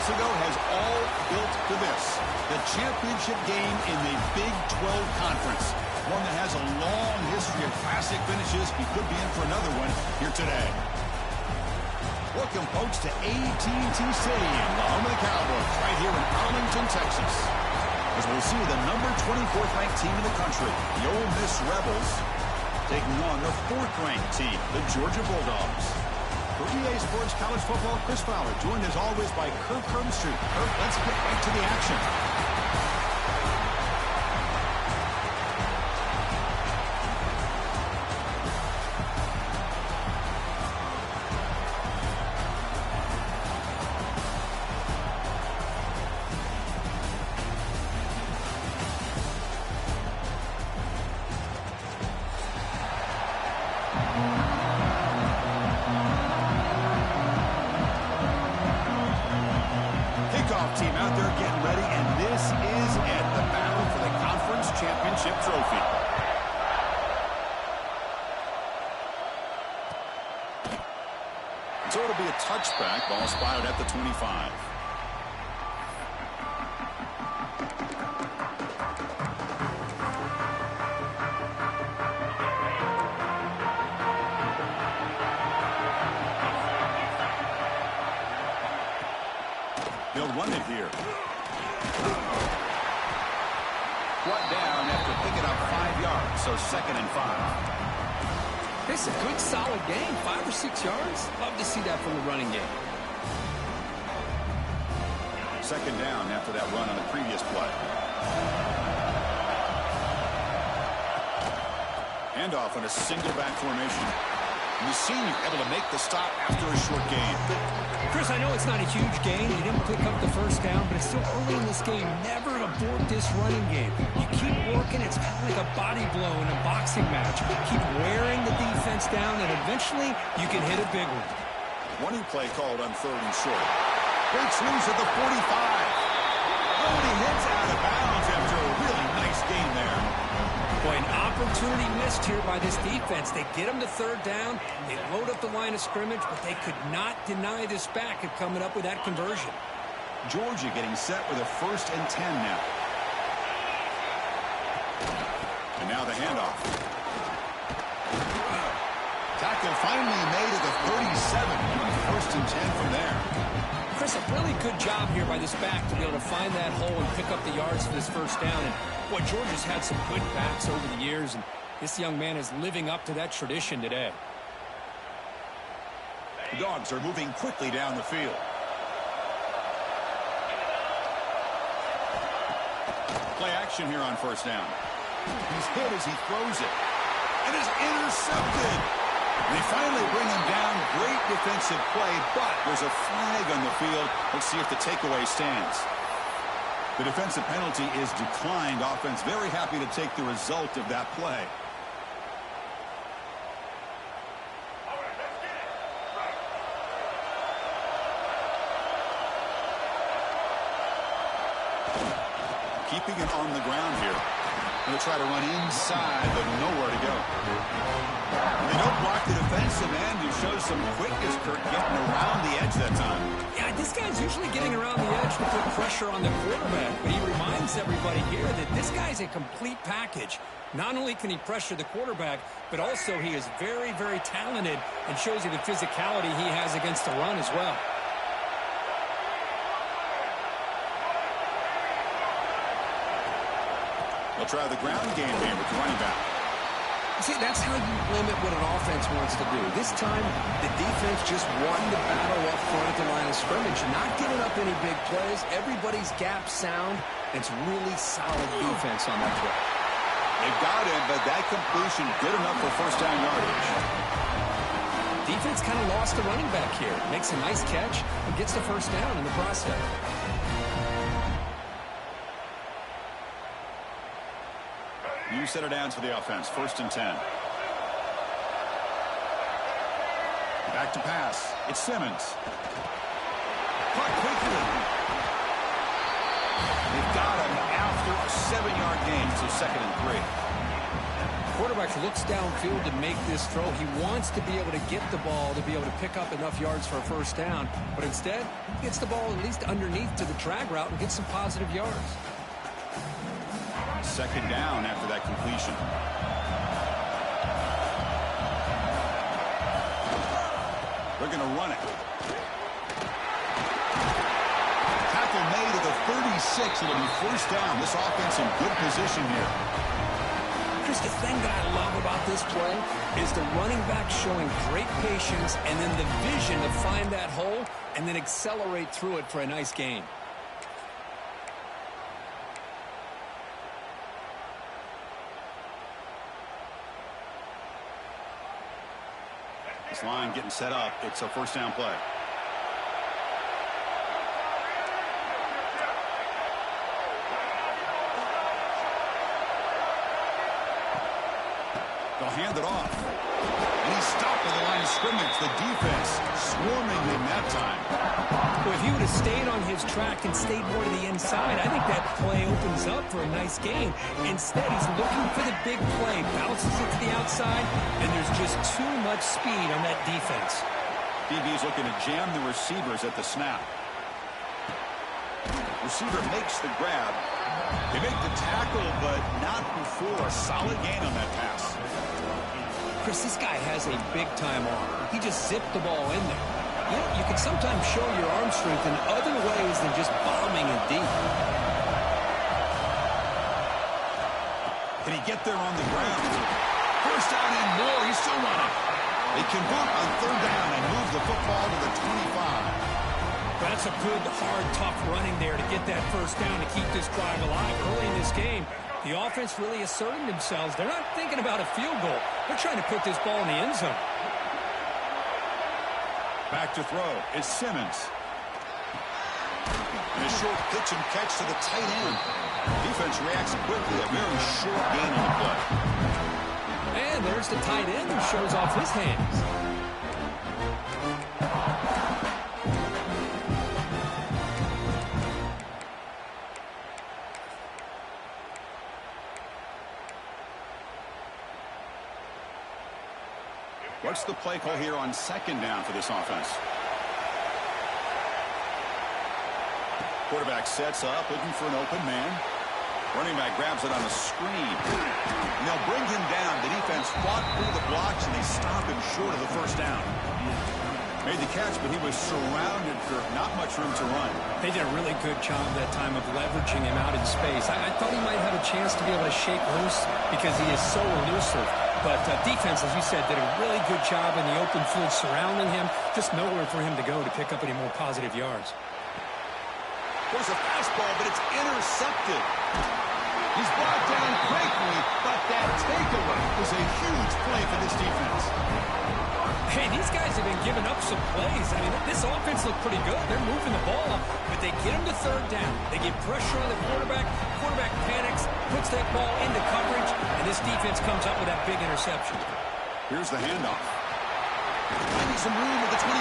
ago has all built to this. The championship game in the Big 12 Conference. One that has a long history of classic finishes. We could be in for another one here today. Welcome, folks, to AT&T Stadium, the home of the Cowboys, right here in Arlington, Texas. As we'll see the number 24th ranked team in the country, the Ole Miss Rebels, taking on the 4th ranked team, the Georgia Bulldogs. For EA Sports College Football, Chris Fowler, joined as always by Kirk Herbstreit. Kirk, let's get right to the action. Team out there getting ready, and this is it, the battle for the conference championship trophy. So it'll be a touchback, ball spotted at the 25. They'll run it here. Brought down after picking up 5 yards, so 2nd and 5. This is a good, solid game. 5 or 6 yards. Love to see that from the running game. 2nd down after that run on the previous play. Handoff on a single back formation. The senior able to make the stop after a short gain. Chris, I know it's not a huge gain. He didn't pick up the first down, but it's still early in this game. Never abort this running game. You keep working. It's kind of like a body blow in a boxing match. Keep wearing the defense down, and eventually you can hit a big one. Running play called on 3rd and short. Breaks loose at the 45. Oh, and he hits out of bounds after a really nice gain there. Boy, an opportunity missed here by this defense. They get him to 3rd down. They load up the line of scrimmage, but they could not deny this back of coming up with that conversion. Georgia getting set with a 1st and 10 now. And now the handoff. Tackle finally made at the 37. 1st and 10 from there. Chris, a really good job here by this back to be able to find that hole and pick up the yards for this 1st down. And boy, Georgia's had some good backs over the years, and this young man is living up to that tradition today. The Dogs are moving quickly down the field. Play action here on 1st down. He's hit as he throws it. And is intercepted. They finally bring him down. Great defensive play, but there's a flag on the field. Let's see if the takeaway stands. The defensive penalty is declined. Offense very happy to take the result of that play. Keeping it on the ground here. Going to try to run inside, but nowhere to go. They don't block the defensive end, who shows some quickness, Kirk, getting around the edge that time. Yeah, this guy's usually getting around the edge to put pressure on the quarterback, but he reminds everybody here that this guy's a complete package. Not only can he pressure the quarterback, but also he is very, very talented and shows you the physicality he has against the run as well. They'll try the ground game here with the running back. See, that's how you limit what an offense wants to do. This time, the defense just won the battle up front at the line of scrimmage, not giving up any big plays. Everybody's gap sound. It's really solid defense on that play. They've got him, but that completion good enough for 1st down yardage. Defense kind of lost the running back here. Makes a nice catch and gets the 1st down in the process. New set of downs for the offense. 1st and 10. Back to pass. It's Simmons. Caught quickly. They've got him after a 7-yard gain, so 2nd and 3. quarterback looks downfield to make this throw. He wants to be able to get the ball to be able to pick up enough yards for a first down. But instead, he gets the ball at least underneath to the drag route and gets some positive yards. Second down after that completion. They're going to run it. Tackle made at the 36. It'll be first down. This offense in good position here. Chris, the thing that I love about this play is the running back showing great patience and then the vision to find that hole and then accelerate through it for a nice gain. This line getting set up. It's a first down play. They'll hand it off. And he's stopped at the line of scrimmage. The defense swarming him that time. Well, if he would have stayed on his track and stayed more to the inside, I think that play opens up for a nice gain. Instead, he's looking for the big play. Bounces it to the outside, and there's just too much speed on that defense. DB's looking to jam the receivers at the snap. Receiver makes the grab. They make the tackle, but not before a solid gain on that pass. Chris, this guy has a big-time arm. He just zipped the ball in there. You know, you can sometimes show your arm strength in other ways than just bombing it deep. Can he get there on the ground? First down and more. He's still running. They convert on third down and move the football to the 25. That's a good, hard, tough running there to get that first down to keep this drive alive early in this game. The offense really asserting themselves. They're not thinking about a field goal. They're trying to put this ball in the end zone. Back to throw is Simmons. And a short pitch and catch to the tight end. Defense reacts quickly. A very short gain on the play. And there's the tight end who shows off his hands. What's the play call here on second down for this offense? Quarterback sets up, looking for an open man. Running back grabs it on a screen. And they'll bring him down. The defense fought through the blocks, and they stop him short of the first down. Made the catch, but he was surrounded for not much room to run. They did a really good job that time of leveraging him out in space. I thought he might have a chance to be able to shake loose because he is so elusive. But defense, as you said, did a really good job in the open field surrounding him. Just nowhere for him to go to pick up any more positive yards. There's a fastball, but it's intercepted. He's brought down quickly, but that takeaway was a huge play for this defense. Hey, these guys have been giving up some plays. I mean, this offense looked pretty good. They're moving the ball, but they get him to third down. They get pressure on the quarterback. Quarterback panics, puts that ball into coverage, and this defense comes up with that big interception. Here's the handoff. Finding some room at the 25.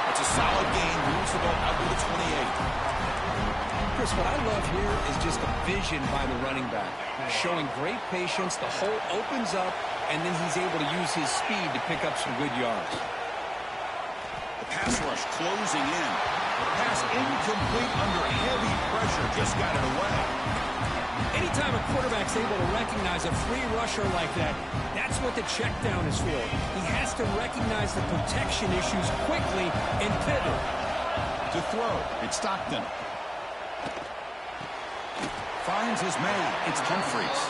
That's a solid gain. Moves the ball out to the 28. Chris, what I love here is just the vision by the running back. Showing great patience. The hole opens up, and then he's able to use his speed to pick up some good yards. The pass rush closing in. Pass incomplete under heavy pressure. Just got it away. Anytime a quarterback's able to recognize a free rusher like that, that's what the check down is for. He has to recognize the protection issues quickly and pivot. To throw, it's Stockton. Finds his man. It's Humphreys.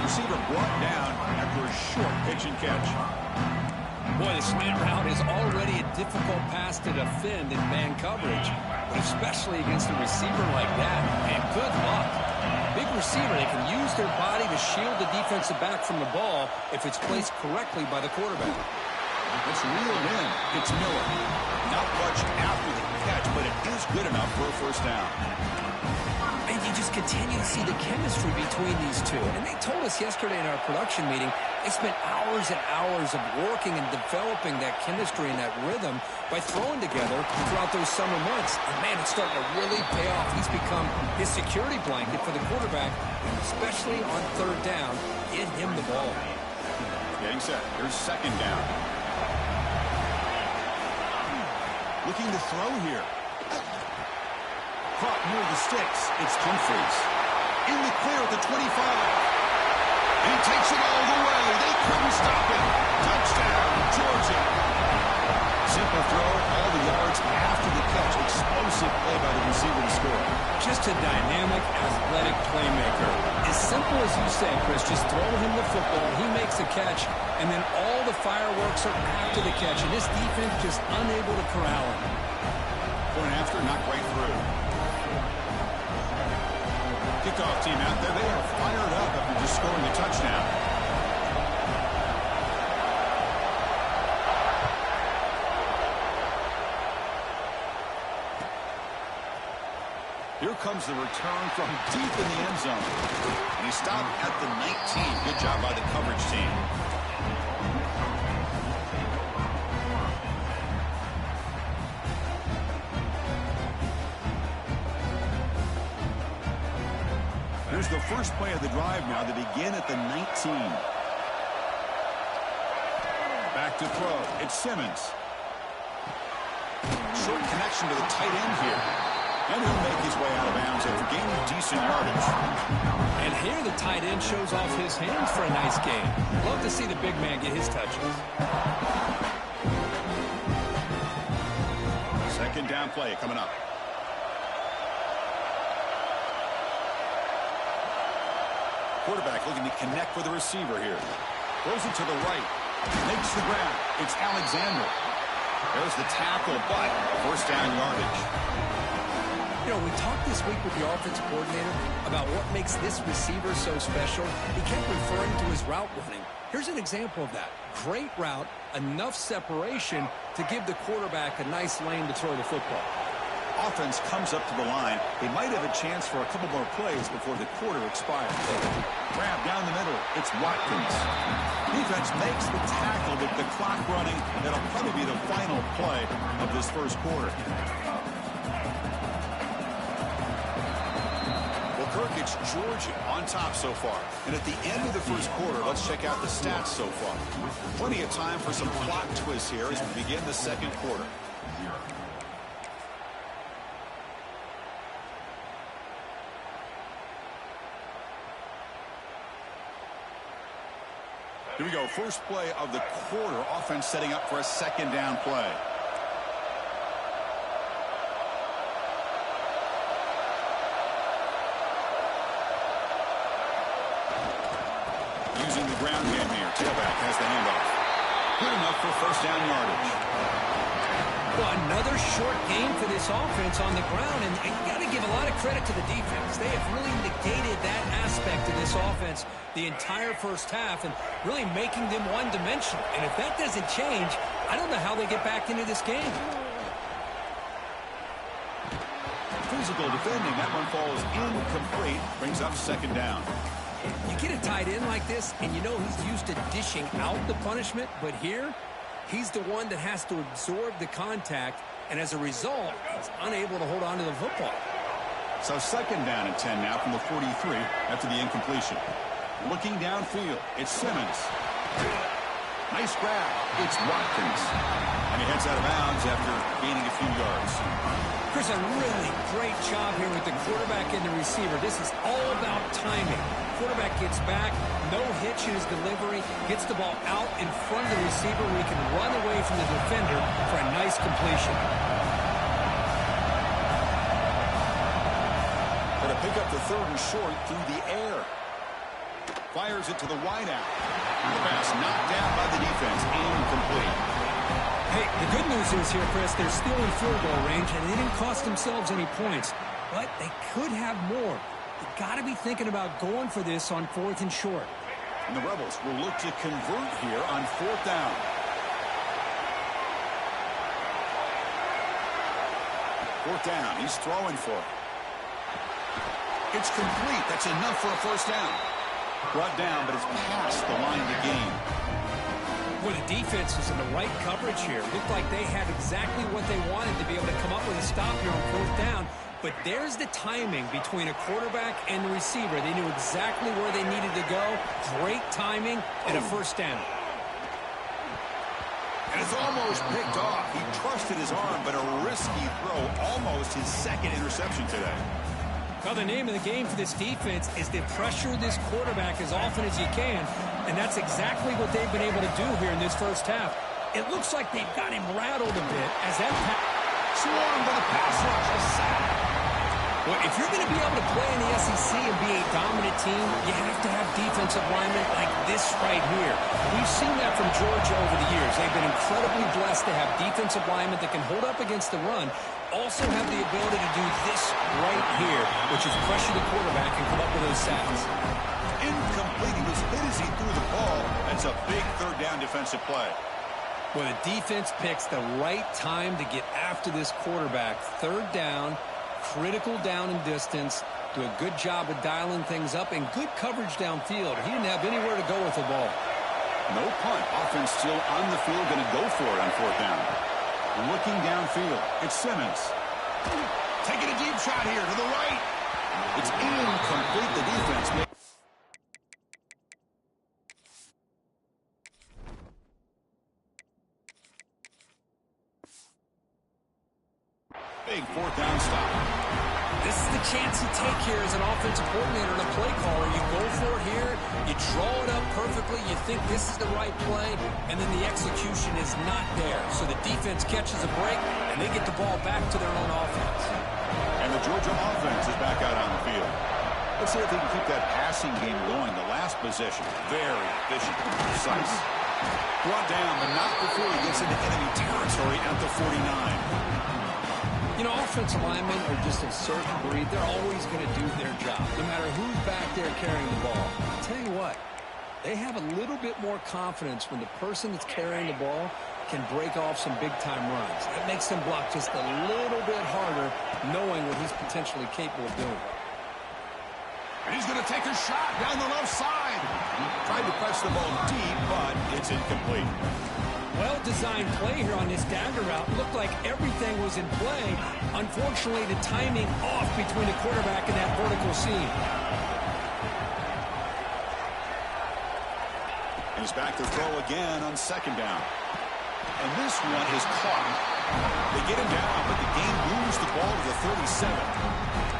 Receiver brought down after a short pitch and catch. Boy, the slant route is already a difficult pass to defend in man coverage, but especially against a receiver like that. And good luck. Big receiver, they can use their body to shield the defensive back from the ball if it's placed correctly by the quarterback. It's reeled in. It's Miller. Not much after the catch, but it is good enough for a first down. And you just continue to see the chemistry between these two. And they told us yesterday in our production meeting, they spent hours and hours of working and developing that chemistry and that rhythm by throwing together throughout those summer months. And, man, it's starting to really pay off. He's become his security blanket for the quarterback, and especially on third down, get him the ball. Getting set. Here's second down. Looking to throw here. Caught near the sticks. It's Humphries. In the clear at the 25. He takes it all the way. They couldn't stop him. Touchdown, Georgia. Simple throw, all the yards after the catch. Explosive play by the receiver to score. Just a dynamic, athletic playmaker. As simple as you say, Chris, just throw him the football. He makes a catch, and then all the fireworks are after the catch. And this defense just unable to corral him. Point after, not quite through. Kickoff team out there. They are fired up after just scoring a touchdown. Here comes the return from deep in the end zone. And he stopped at the 19. Good job by the coverage team. Here's the first play of the drive now. They begin at the 19. Back to throw. It's Simmons. Short connection to the tight end here. And he'll make his way out of bounds after gaining decent yardage. And here the tight end shows off his hands for a nice game. Love to see the big man get his touches. Second down play coming up. Quarterback looking to connect with the receiver here. Throws it to the right. Makes the grab. It's Alexander. There's the tackle, but first down yardage. You know, we talked this week with the offensive coordinator about what makes this receiver so special. He kept referring to his route running. Here's an example of that. Great route, enough separation to give the quarterback a nice lane to throw the football. Offense comes up to the line. They might have a chance for a couple more plays before the quarter expires. Grab down the middle. It's Watkins. Defense makes the tackle with the clock running. That'll probably be the final play of this first quarter. Kirk, it's Georgia on top so far. And at the end of the first quarter, let's check out the stats so far. Plenty of time for some plot twists here as we begin the second quarter. Here we go. First play of the quarter. Offense setting up for a second down play. Using the ground game here. Tailback has the handoff. Good enough for first down yardage. Well, another short game for this offense on the ground, and you got to give a lot of credit to the defense. They have really negated that aspect of this offense the entire first half and really making them one-dimensional. And if that doesn't change, I don't know how they get back into this game. Physical defending. That one falls incomplete. Brings up second down. You get a tight end like this, and you know he's used to dishing out the punishment, but here, he's the one that has to absorb the contact, and as a result, he's unable to hold on to the football. So second down and 10 now from the 43 after the incompletion. Looking downfield, it's Simmons. Nice grab. It's Watkins. And he heads out of bounds after gaining a few yards. Chris, a really great job here with the quarterback and the receiver. This is all about timing. Quarterback gets back, no hitch in his delivery, gets the ball out in front of the receiver where he can run away from the defender for a nice completion. Going to pick up the third and short through the air. Fires it to the wideout. The pass knocked down by the defense. Incomplete. Hey, the good news is here, Chris, they're still in field goal range, and they didn't cost themselves any points. But they could have more. You got to be thinking about going for this on fourth and short. And the Rebels will look to convert here on fourth down. Fourth down. He's throwing for it. It's complete. That's enough for a first down. Brought down, but it's past the line of the game. Well, the defense was in the right coverage here. Looked like they had exactly what they wanted to be able to come up with a stop here on fourth down. But there's the timing between a quarterback and the receiver. They knew exactly where they needed to go. Great timing and a first down. And it's almost picked off. He trusted his arm, but a risky throw. Almost his second interception today. Well, the name of the game for this defense is to pressure this quarterback as often as you can, and that's exactly what they've been able to do here in this first half. It looks like they've got him rattled a bit as that swarmed by the pass rush. A sack. Well, if you're going to be able to play in the SEC and be a dominant team, you have to have defensive linemen like this right here. We've seen that from Georgia over the years. They've been incredibly blessed to have defensive linemen that can hold up against the run, also have the ability to do this right here, which is pressure the quarterback and come up with those sacks. Incomplete. He was hit as he threw the ball. That's a big third down defensive play. Well, the defense picks the right time to get after this quarterback. Third down, critical down and distance. Do a good job of dialing things up and good coverage downfield. He didn't have anywhere to go with the ball. No punt. Offense still on the field, going to go for it on fourth down. Looking downfield. It's Simmons. Taking a deep shot here to the right. It's incomplete. The defense made. Big fourth down stop. This is the chance you take here as an offensive coordinator and a play caller. You go for it here, you draw it up perfectly, you think this is the right play, and then the execution is not there. So the defense catches a break, and they get the ball back to their own offense. And the Georgia offense is back out on the field. Let's see if they can keep that passing game going. The last possession, very efficient, precise. Brought down, but not before he gets into enemy territory at the 49. You know, offensive linemen are just a certain breed. They're always going to do their job, no matter who's back there carrying the ball. I'll tell you what, they have a little bit more confidence when the person that's carrying the ball can break off some big-time runs. It makes them block just a little bit harder, knowing what he's potentially capable of doing. And he's going to take a shot down the left side. Tried to press the ball deep, but it's incomplete. Well-designed play here on this dagger route. Looked like everything was in play. Unfortunately, the timing off between the quarterback and that vertical seam. He's back to throw again on second down. And this one is caught. They get him down, but the game moves the ball to the 37.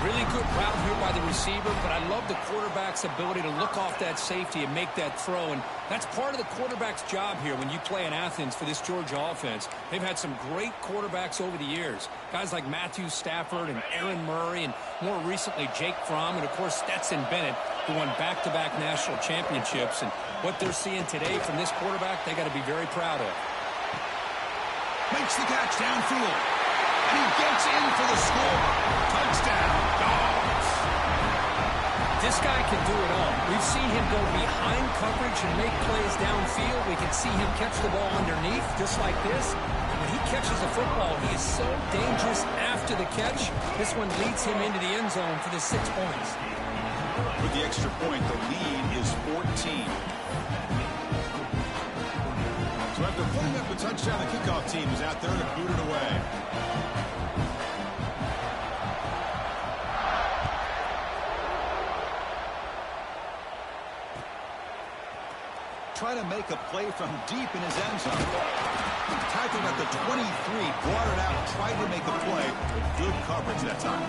Really good route here by the receiver, but I love the quarterback's ability to look off that safety and make that throw. And that's part of the quarterback's job here when you play in Athens for this Georgia offense. They've had some great quarterbacks over the years. Guys like Matthew Stafford and Aaron Murray and more recently Jake Fromm and, of course, Stetson Bennett, who won back-to-back national championships. And what they're seeing today from this quarterback, they got to be very proud of. Makes the catch downfield. And he gets in for the score. Touchdown, Dogs. This guy can do it all. We've seen him go behind coverage and make plays downfield. We can see him catch the ball underneath, just like this. When he catches the football, he is so dangerous after the catch. This one leads him into the end zone for the 6 points. With the extra point, the lead is 14. So after putting up a touchdown, the kickoff team is out there to boot it away. Trying to make a play from deep in his end zone. Tackled at the 23, brought it out, tried to make a play with good coverage that time.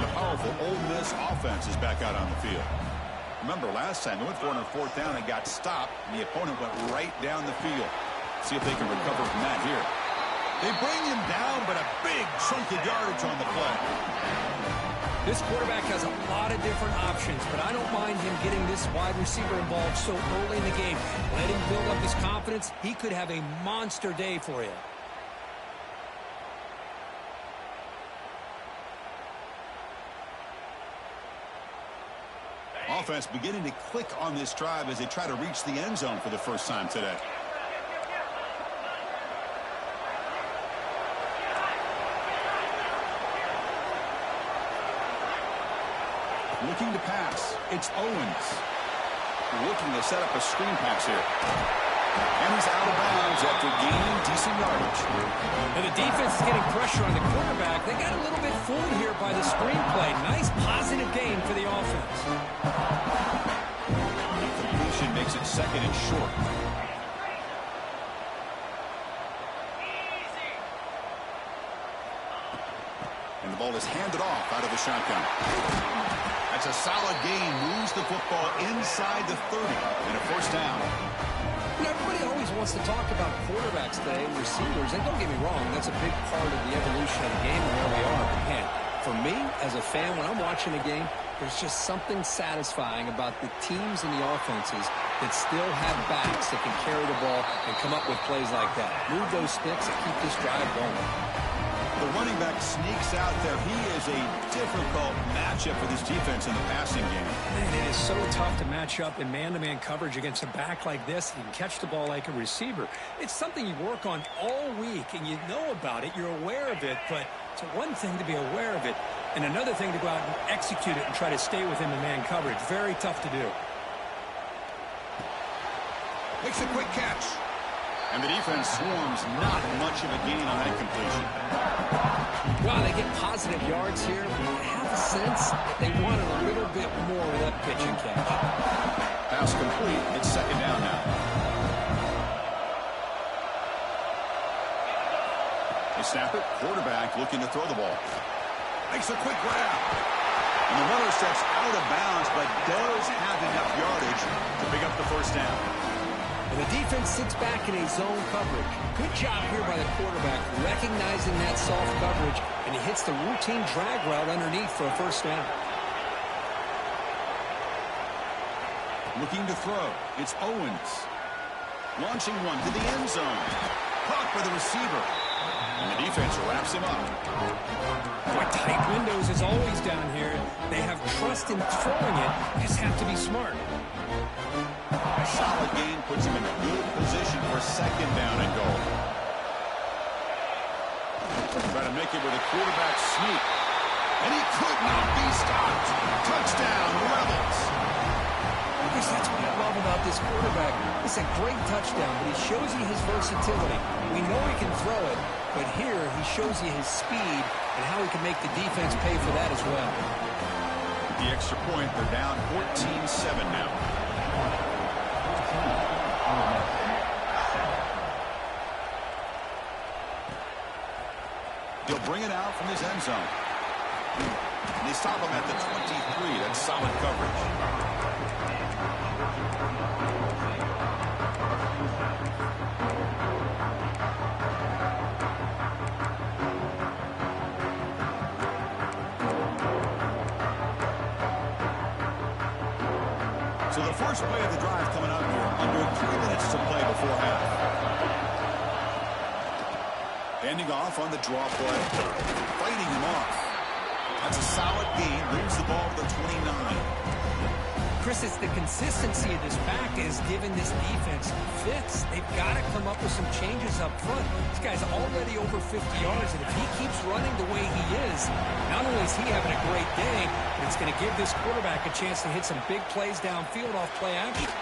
The powerful Ole Miss offense is back out on the field. Remember last time they went for it on fourth down and got stopped, and the opponent went right down the field. See if they can recover from that here. They bring him down, but a big chunk of yardage on the play. This quarterback has a lot of different options, but I don't mind him getting this wide receiver involved so early in the game. Let him build up his confidence. He could have a monster day for you. Offense beginning to click on this drive as they try to reach the end zone for the first time today. Looking to pass. It's Owens. Looking to set up a screen pass here. And he's out of bounds after gaining decent yardage. And the defense is getting pressure on the quarterback. They got a little bit fooled here by the screenplay. Nice positive gain for the offense. Completion makes it second and short. And the ball is handed off out of the shotgun. That's a solid gain. Moves the football inside the 30 and a first down. You know, everybody always wants to talk about quarterbacks today and receivers, and don't get me wrong, that's a big part of the evolution of the game and where we are. But man, for me, as a fan, when I'm watching a game, there's just something satisfying about the teams and the offenses that still have backs that can carry the ball and come up with plays like that. Move those sticks and keep this drive going. The running back sneaks out there. He is a difficult matchup for this defense in the passing game. Man, it is so tough to match up in man-to-man coverage against a back like this. You can catch the ball like a receiver. It's something you work on all week, and you know about it. You're aware of it, but it's one thing to be aware of it, and another thing to go out and execute it and try to stay within the man coverage. Very tough to do. Makes a quick catch. And the defense swarms not much of a gain on that completion. Wow, they get positive yards here. I have a sense they wanted a little bit more of that pitch and catch. Pass complete. It's second down now. They snap it. Quarterback looking to throw the ball. Makes a quick grab. And the runner steps out of bounds, but does have enough yardage to pick up the first down. And the defense sits back in a zone coverage. Good job here by the quarterback, recognizing that soft coverage, and he hits the routine drag route underneath for a first down. Looking to throw. It's Owens. Launching one to the end zone. Caught by the receiver. And the defense wraps him up. Boy, tight windows is always down here. They have trust in throwing it. Just have to be smart. A solid gain puts him in a good position for second down and goal. Try to make it with a quarterback sneak. And he could not be stopped. Touchdown, Rebels. I guess that's what I love about this quarterback. It's a great touchdown, but he shows you his versatility. We know he can throw it, but here he shows you his speed and how he can make the defense pay for that as well. The extra point, they're down 14-7 now. He'll bring it out from his end zone. And they stop him at the 23. That's solid coverage. So the first play of the drive coming up here. Under 3 minutes to play before half. Ending off on the draw play. Fighting him off. That's a solid gain. Moves the ball to the 29. Chris, it's the consistency of this back is giving this defense fits. They've got to come up with some changes up front. This guy's already over 50 yards, and if he keeps running the way he is, not only is he having a great day, but it's going to give this quarterback a chance to hit some big plays downfield off play action.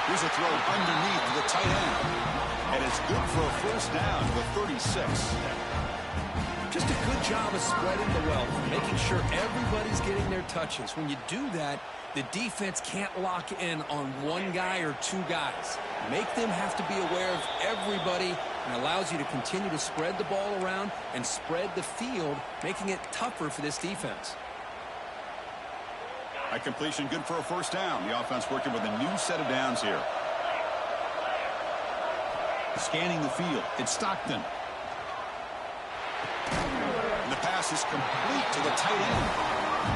Here's a throw underneath to the tight end. And it's good for a first down to the 36. Just a good job of spreading the wealth, making sure everybody's getting their touches. When you do that, the defense can't lock in on one guy or two guys. Make them have to be aware of everybody, and allows you to continue to spread the ball around and spread the field, making it tougher for this defense. High completion, good for a first down. The offense working with a new set of downs here. Scanning the field, it's Stockton. And the pass is complete to the tight end.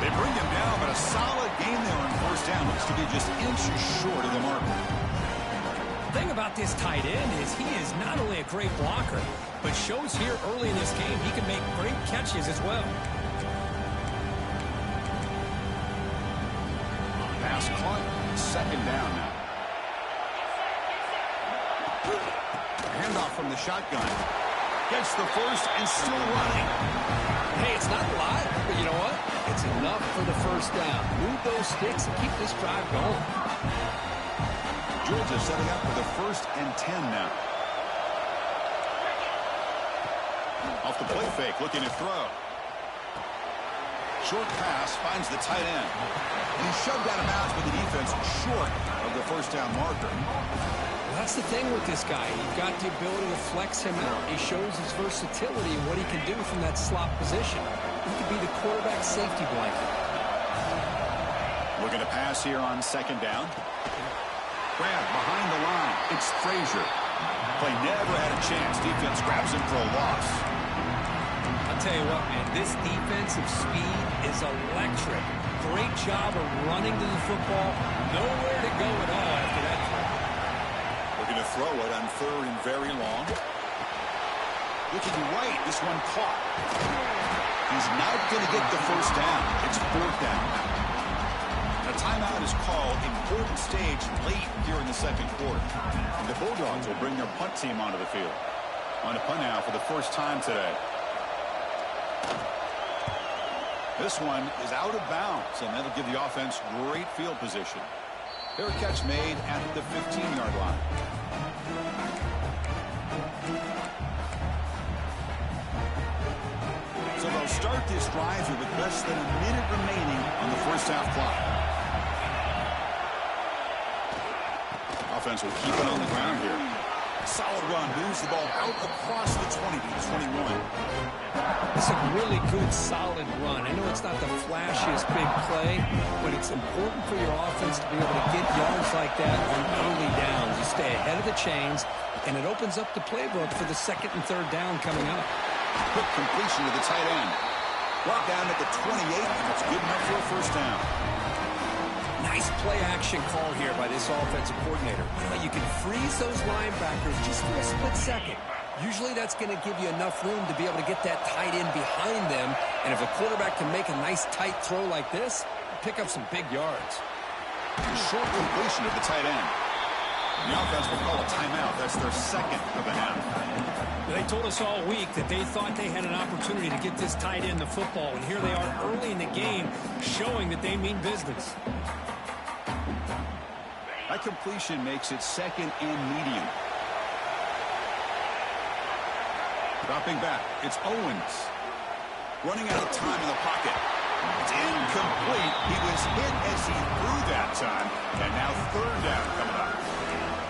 They bring him down, but a solid gain there on first down. Looks to be just inches short of the marker. The thing about this tight end is he is not only a great blocker, but shows here early in this game he can make great catches as well. Pass caught, second down now. Handoff from the shotgun. Gets the first and still running. Hey, it's not live, but you know what? It's enough for the first down. Move those sticks and keep this drive going. Georgia setting up for the 1st and 10 now. Off the play fake, looking to throw. Short pass finds the tight end. And he's shoved out of bounds with the defense short of the first down marker. Well, that's the thing with this guy. You've got the ability to flex him out. He shows his versatility and what he can do from that slot position. He could be the quarterback safety blanket. Looking to pass here on 2nd down. Grab behind the line. It's Frazier. Play never had a chance. Defense grabs him for a loss. I'll tell you what, man. This defensive speed is electric. Great job of running to the football. Nowhere to go at all after that throw. Looking to throw it on 3rd and very long. Looking right. This one caught. He's not going to get the first down. It's 4th down. A timeout is called. Important stage late here in the 2nd quarter. And the Bulldogs will bring their punt team onto the field. On a punt now for the first time today. This one is out of bounds, and that'll give the offense great field position. Fair catch made at the 15-yard line. So they'll start this drive here with less than a minute remaining on the first half clock. Offense will keep it on the ground here. Solid run, moves the ball out across the 20 to the 21. It's a really good, solid run. I know it's not the flashiest big play, but it's important for your offense to be able to get yards like that on early downs. You stay ahead of the chains, and it opens up the playbook for the 2nd and 3rd down coming up. Quick completion to the tight end. Brought down at the 28, and it's good enough for a first down. Nice play-action call here by this offensive coordinator. You can freeze those linebackers just for a split second. Usually that's going to give you enough room to be able to get that tight end behind them. And if a quarterback can make a nice tight throw like this, pick up some big yards. Short completion of the tight end. The offense will call a timeout. That's their 2nd of the half. They told us all week that they thought they had an opportunity to get this tight end the football. And here they are early in the game showing that they mean business. That completion makes it 2nd and medium. Dropping back, it's Owens. Running out of time in the pocket. It's incomplete. He was hit as he threw that time. And now 3rd down coming up.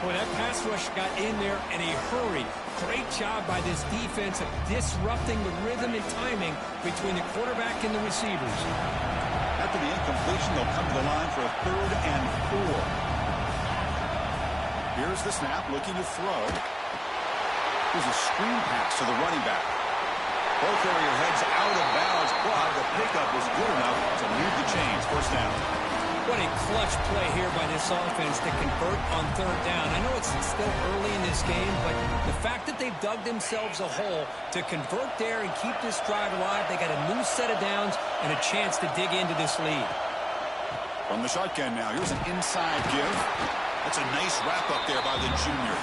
Boy, that pass rush got in there in a hurry. Great job by this defense of disrupting the rhythm and timing between the quarterback and the receivers. After the incompletion, they'll come to the line for a 3rd and 4. Here's the snap, looking to throw. Here's a screen pass to the running back. Ball carrier heads out of bounds, but the pickup was good enough to move the chains. First down. What a clutch play here by this offense to convert on 3rd down. I know it's still early in this game, but the fact that they've dug themselves a hole to convert there and keep this drive alive, they got a new set of downs and a chance to dig into this lead. From the shotgun now, here's an inside give. That's a nice wrap up there by the junior.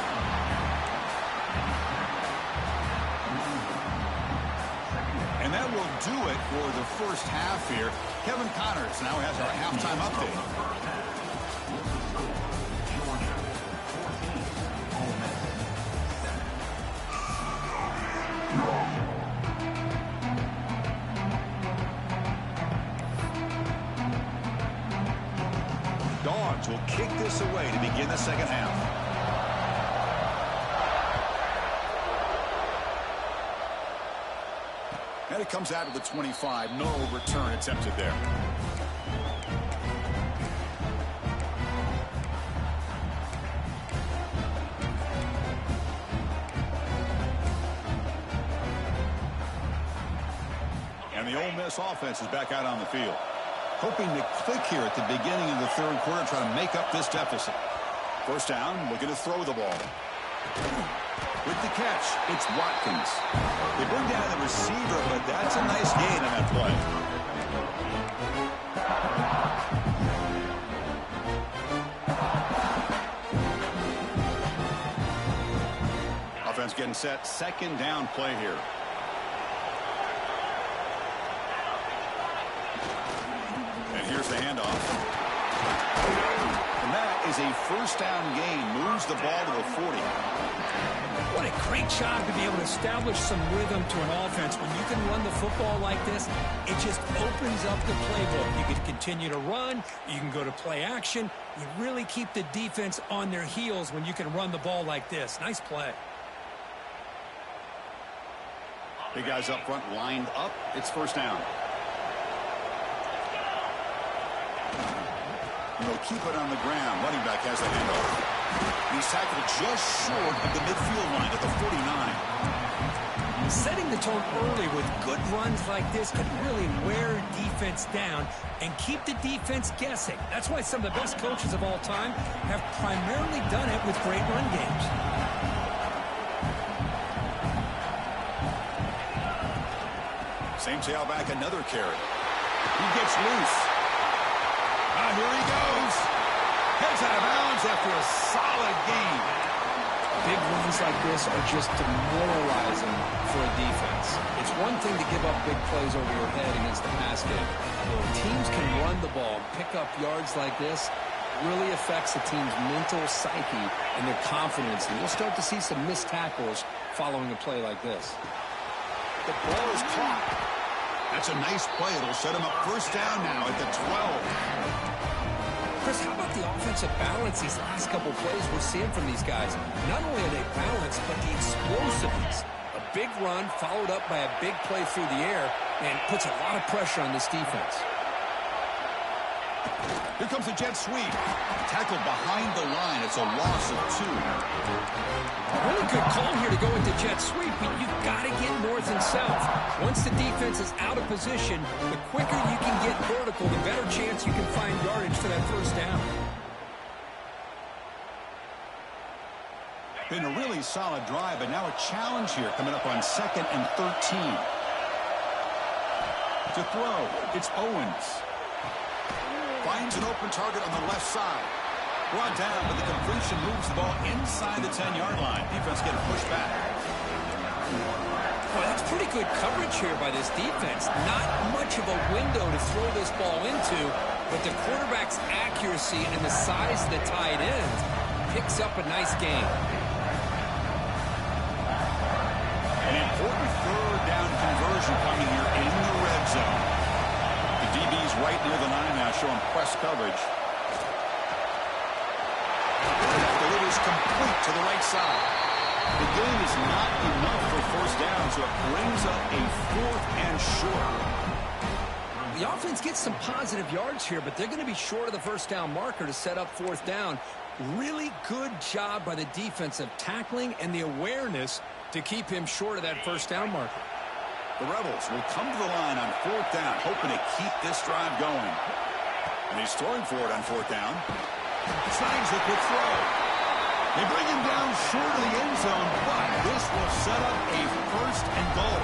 And that will do it for the first half here. Kevin Connors now has our halftime update. Dogs will kick this away to begin the 2nd half. And it comes out of the 25. No return attempted there. And the Ole Miss offense is back out on the field. Hoping to click here at the beginning of the 3rd quarter, trying to make up this deficit. First down, looking to throw the ball. With the catch, it's Watkins. They bring down the receiver, but that's a nice gain on that play. Offense getting set. 2nd down play here. handoff. And that is a first down gain. Moves the ball to the 40. What a great job to be able to establish some rhythm to an offense. When you can run the football like this, it just opens up the playbook. You can continue to run. You can go to play action. You really keep the defense on their heels when you can run the ball like this. Nice play. Big guys up front lined up. It's first down. They'll keep it on the ground. Running back has the handoff. He's tackled just short of the midfield line at the 49. Setting the tone early with good runs like this can really wear defense down and keep the defense guessing. That's why some of the best coaches of all time have primarily done it with great run games. Same tailback, another carry. He gets loose. Here he goes. Heads out of bounds after a solid gain. Big runs like this are just demoralizing for a defense. It's one thing to give up big plays over your head against the pass game. When teams can run the ball, pick up yards like this, really affects the team's mental psyche and their confidence. And you'll start to see some missed tackles following a play like this. The ball is caught. That's a nice play. It'll set him up first down now at the 12. Chris, how about the offensive balance these last couple plays we're seeing from these guys? Not only are they balanced, but the explosiveness. A big run followed up by a big play through the air and puts a lot of pressure on this defense. Here comes the jet sweep. Tackled behind the line. It's a loss of 2. A really good call here to go with the jet sweep, but you've got to get north and south. Once the defense is out of position, the quicker you can get vertical, the better chance you can find yardage for that first down. Been a really solid drive, but now a challenge here coming up on 2nd and 13. To throw, it's Owens. Finds an open target on the left side. Brought down, but the completion moves the ball inside the 10-yard line. Defense getting pushed back. Well, that's pretty good coverage here by this defense. Not much of a window to throw this ball into, but the quarterback's accuracy and the size of the tight end picks up a nice gain. An important third down conversion coming here in the red zone. The DB's right near the line now, showing press coverage. That delivers complete to the right side. The gain is not enough for first down, so it brings up a 4th and short. The offense gets some positive yards here, but they're going to be short of the first down marker to set up 4th down. Really good job by the defensive tackling and the awareness to keep him short of that first down marker. The Rebels will come to the line on 4th down, hoping to keep this drive going. And he's throwing for it on 4th down. Signs the quick throw. They bring him down short of the end zone, but this will set up a 1st and goal.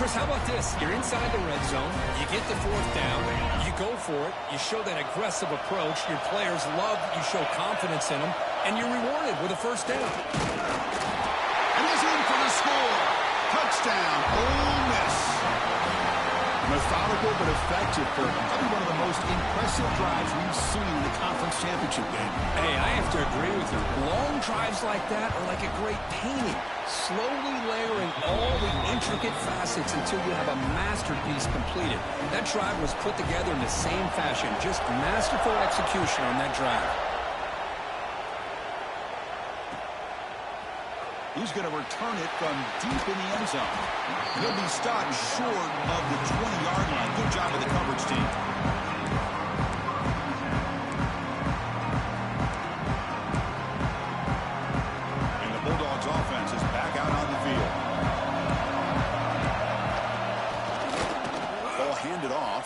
Chris, how about this? You're inside the red zone. You get the 4th down. You go for it. You show that aggressive approach. Your players love you show confidence in them, and you're rewarded with a first down. And he's in for the score. Touchdown, Ole Miss. Methodical but effective for probably one of the most impressive drives we've seen in the conference championship game. Hey, I have to agree with you. Long drives like that are like a great painting. Slowly layering all the intricate facets until you have a masterpiece completed. That drive was put together in the same fashion. Just masterful execution on that drive. He's going to return it from deep in the end zone. He'll be stopped short of the 20-yard line. Good job of the coverage team. And the Bulldogs offense is back out on the field. Ball handed off.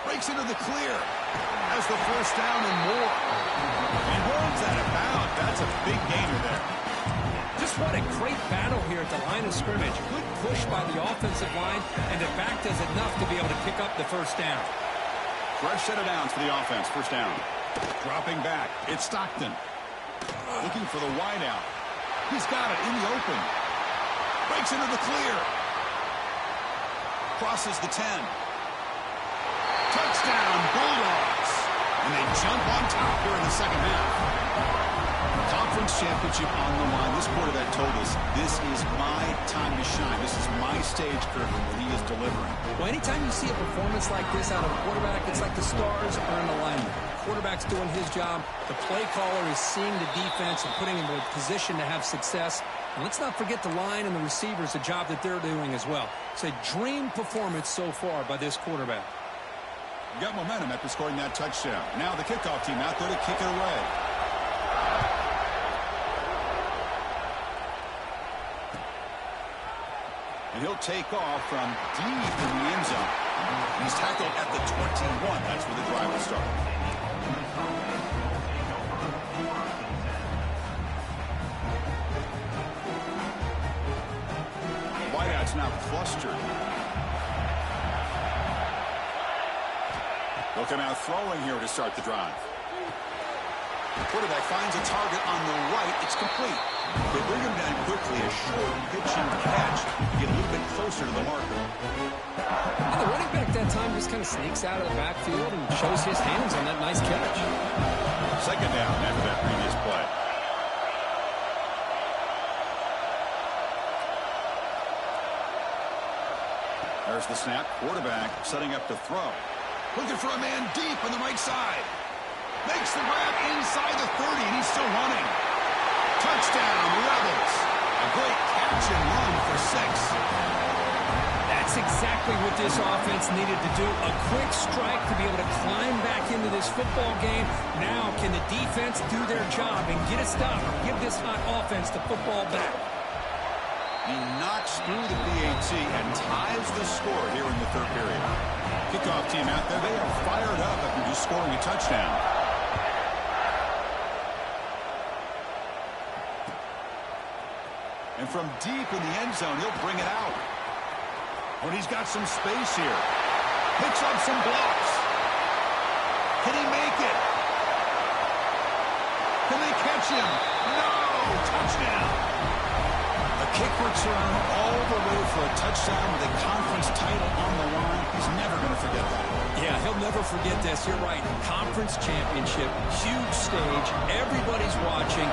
Breaks into the clear. Has the first down and more. And runs out of bounds. That's a big gainer there. Just what a great battle here at the line of scrimmage. Good push by the offensive line, and the back does enough to be able to pick up the first down. Fresh set of downs for the offense. First down. Dropping back. It's Stockton. Looking for the wideout. He's got it in the open. Breaks into the clear. Crosses the 10. Touchdown. Touchdown, Bulldogs. And they jump on top here in the second half. Conference championship on the line. This quarterback told us, this is my time to shine. This is my stage curtain where he is delivering. Well, anytime you see a performance like this out of a quarterback, it's like the stars are in alignment. Quarterback's doing his job. The play caller is seeing the defense and putting him in a position to have success. And let's not forget the line and the receivers, the job that they're doing as well. It's a dream performance so far by this quarterback. You got momentum after scoring that touchdown. Now the kickoff team out there to kick it away. And he'll take off from deep in the end zone. He's tackled at the 21. That's where the drive will start. Wideout's now clustered. They'll come out throwing here to start the drive. The quarterback finds a target on the right. It's complete. They bring him down quickly. A short pitch and catch. Get a little bit closer to the marker. And the running back that time just kind of sneaks out of the backfield and shows his hands on that nice catch. Second down after that previous play. There's the snap. Quarterback setting up to throw. Looking for a man deep on the right side. Makes the grab inside the 30, and he's still running. Touchdown, Rebels. A great catch and run for 6. That's exactly what this offense needed to do. A quick strike to be able to climb back into this football game. Now can the defense do their job and get a stop or give this hot offense the football back? He knocks through the PAT and ties the score here in the third period. Kickoff team out there. They are fired up after just scoring a touchdown. And from deep in the end zone, he'll bring it out. When he's got some space here. Picks up some blocks. Can he make it? Can they catch him? No! Touchdown! A kick return all the way for a touchdown with a conference title on the line. He's never going to forget that. Yeah, he'll never forget this. You're right. Conference championship, huge stage. Everybody's watching.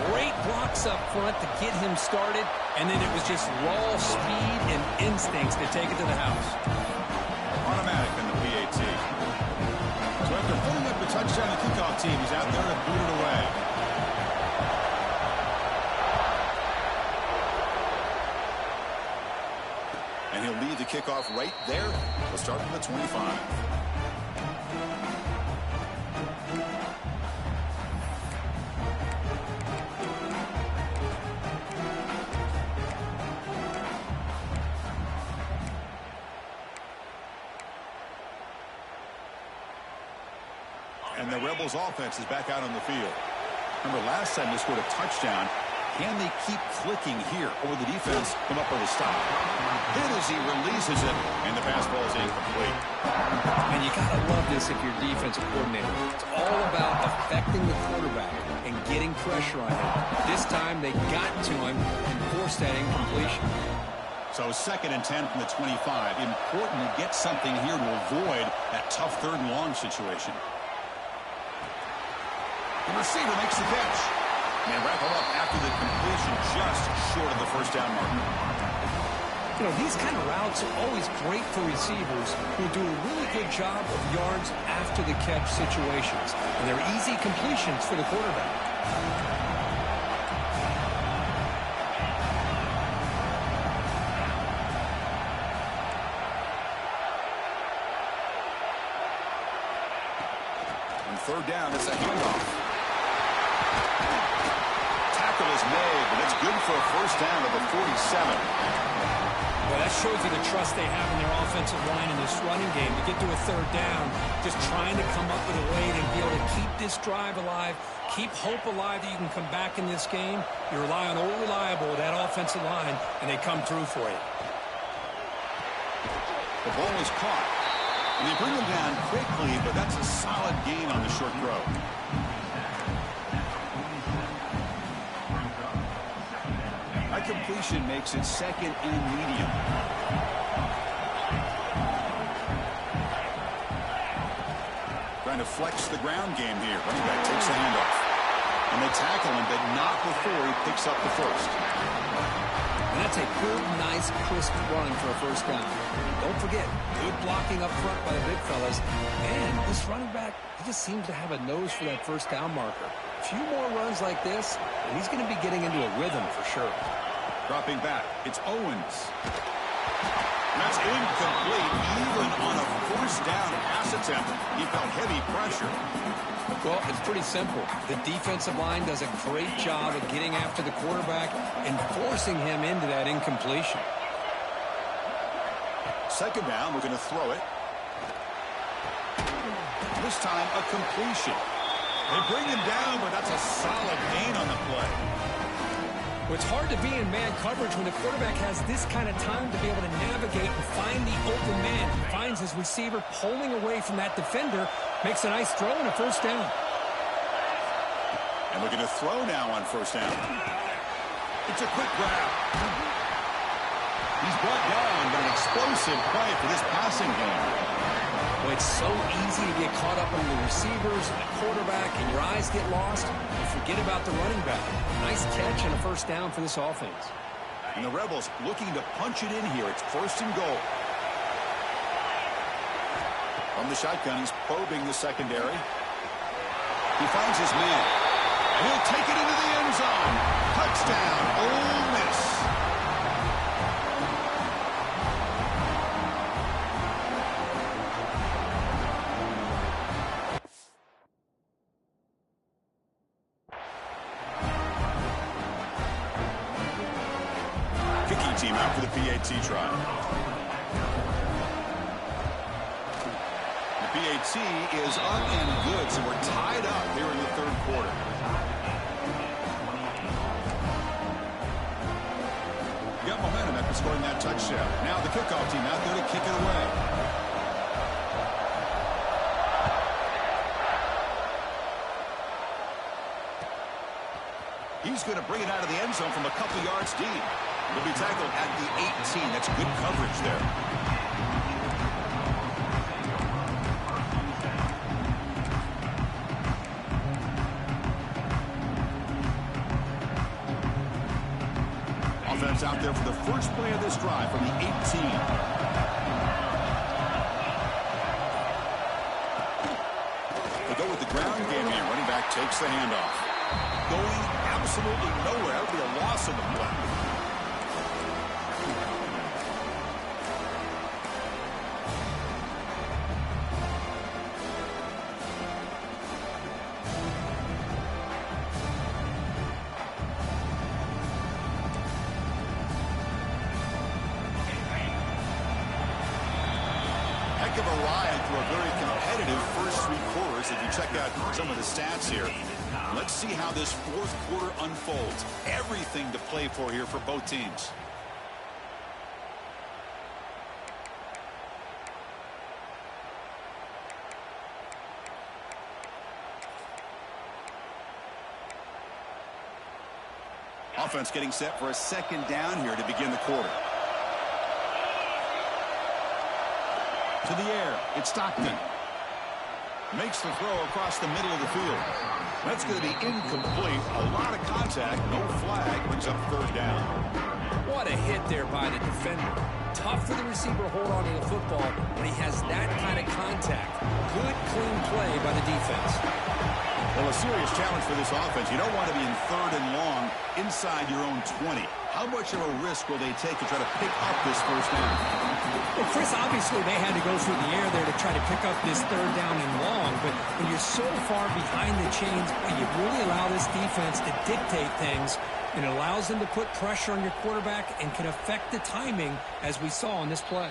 Great blocks up front to get him started, and then it was just raw speed and instincts to take it to the house. Automatic in the PAT. So after putting up the touchdown, the kickoff team is out there to boot it away. And he'll lead the kickoff right there. We'll start from the 25. And the Rebels offense is back out on the field. Remember, last time they scored a touchdown. Can they keep clicking here, or will the defense come up with a stop? Hit as he releases it, and the pass ball is incomplete. And you got to love this if you're defensive coordinator. It's all about affecting the quarterback and getting pressure on him. This time they got to him and forced that incompletion. So 2nd and 10 from the 25. Important to get something here to avoid that tough 3rd and long situation. The receiver makes the catch. And wrap him up after the completion just short of the first down marker. You know, these kind of routes are always great for receivers who do a really good job of yards after the catch situations. And they're easy completions for the quarterback. On 3rd down, it's a handoff. Tackle is made, but it's good for a first down at the 47. Well, that shows you the trust they have in their offensive line in this running game to get to a 3rd down, just trying to come up with a way to be able to keep this drive alive, keep hope alive that you can come back in this game. You rely on old reliable, that offensive line, and they come through for you. The ball is caught. And they bring him down quickly, but that's a solid gain on the short throw. That completion makes it 2nd and medium. to flex the ground game here. Running back takes the handoff. And they tackle him, but not before he picks up the first. And that's a good, nice, crisp run for a first down. Don't forget, good blocking up front by the big fellas. And this running back, he just seems to have a nose for that first down marker. A few more runs like this, and he's going to be getting into a rhythm for sure. Dropping back, it's Owens. That's incomplete, even on a first down pass attempt. He felt heavy pressure. Well, it's pretty simple. The defensive line does a great job of getting after the quarterback and forcing him into that incompletion. Second down, we're going to throw it. This time, a completion. They bring him down, but that's a solid gain on the play. Well, it's hard to be in man coverage when the quarterback has this kind of time to be able to navigate and find the open man. He finds his receiver pulling away from that defender, makes a nice throw and a first down. And we're going to throw now on first down. It's a quick grab. He's brought down, but an explosive play for this passing game. Well, it's so easy to get caught up on the receivers and the quarterback, and your eyes get lost. You forget about the running back. Nice catch and a first down for this offense. And the Rebels looking to punch it in here. It's first and goal. From the shotgun, he's probing the secondary. He finds his man. And he'll take it into the end zone. Touchdown, Ole Miss. Kicking team out for the PAT try. The PAT is up and good, so we're tied up here in the third quarter. Got momentum after scoring that touchdown. Now the kickoff team out there to kick it away. He's going to bring it out of the end zone from a couple yards deep. He'll be tackled at the 18. That's good coverage there. Offense out there for the first play of this drive from the 18. They go with the ground game here. Running back takes the handoff. Going absolutely nowhere. That would be a loss in the play. Heck of a ride through a very competitive first three quarters. If you check out some of the stats here, let's see how this fourth quarter unfolds. Everything to play for here for both teams. Offense getting set for a second down here to begin the quarter. To the air, it's Stockton. Makes the throw across the middle of the field. That's going to be incomplete. A lot of contact, no flag, brings up third down. What a hit there by the defender. Tough for the receiver to hold on to the football when he has that kind of contact. Good, clean play by the defense. Well, a serious challenge for this offense. You don't want to be in third and long inside your own 20. How much of a risk will they take to try to pick up this first down? Well, Chris, obviously they had to go through the air there to try to pick up this third down and long, but when you're so far behind the chains, you really allow this defense to dictate things, and it allows them to put pressure on your quarterback and can affect the timing, as we saw on this play.